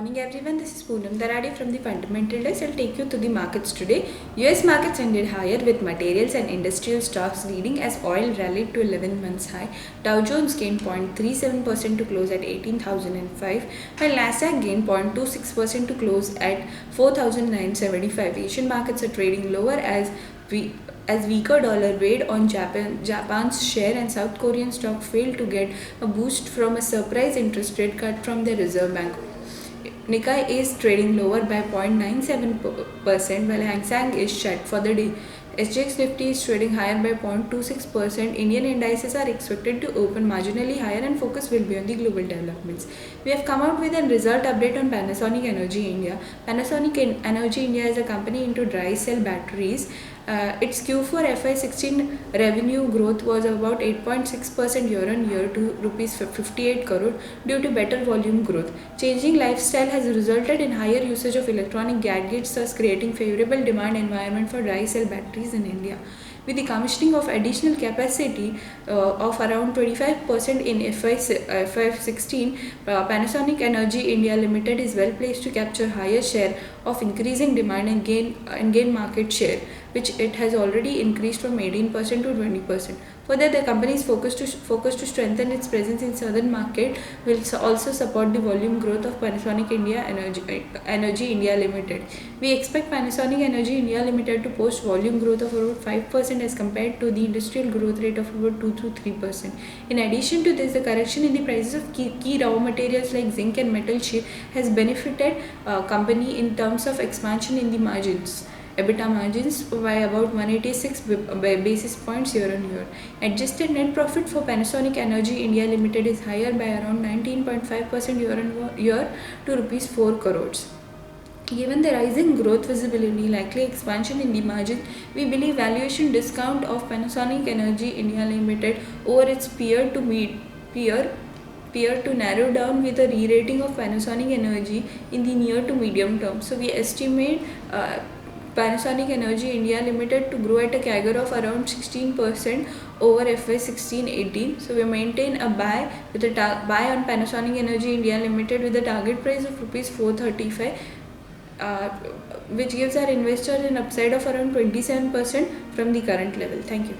Morning everyone, this is Poonam Daradi from the Fundamental Desk. I'll take you to the markets today. US markets ended higher with materials and industrial stocks leading as oil rallied to 11 months high. Dow Jones gained 0.37% to close at 18,005, while Nasdaq gained 0.26% to close at 4,975. Asian markets are trading lower as weaker dollar weighed on Japan's share and South Korean stock failed to get a boost from a surprise interest rate cut from the Reserve Bank. Nikkei is trading lower by 0.97%, while Hang Seng is shut for the day. SGX Nifty is trading higher by 0.26%. Indian indices are expected to open marginally higher and focus will be on the global developments. We have come out with a result update on Panasonic Energy India. Panasonic Energy India is a company into dry cell batteries. Its Q4 FY16 revenue growth was about 8.6% year-on-year to rupees 58 crore due to better volume growth. Changing lifestyle has resulted in higher usage of electronic gadgets, thus creating favorable demand environment for dry cell batteries in India. With the commissioning of additional capacity of around 25% in FY16, Panasonic Energy India Limited is well placed to capture higher share of increasing demand and gain market share, which it has already increased from 18% to 20%. Further, the company is focused to strengthen its presence in southern market, will also support the volume growth of Panasonic Energy India Limited. We expect Panasonic Energy India Limited to post volume growth of about 5% as compared to the industrial growth rate of about 2 to 3%. In addition to this, the correction in the prices of key raw materials like zinc and metal sheet has benefited company in terms of expansion in the margins. EBITDA margins by about 186 basis points year-on-year. Adjusted net profit for Panasonic Energy India Limited is higher by around 19.5% year-on-year to rupees 4 crores. Given the rising growth visibility, likely expansion in the margin, we believe valuation discount of Panasonic Energy India Limited over its peer to narrow down with a re-rating of Panasonic Energy in the near to medium term. So we estimate Panasonic Energy India Limited to grow at a CAGR of around 16% over FY16-18. So we maintain a buy on Panasonic Energy India Limited with a target price of rupees 435, which gives our investors an upside of around 27% from the current level. Thank you.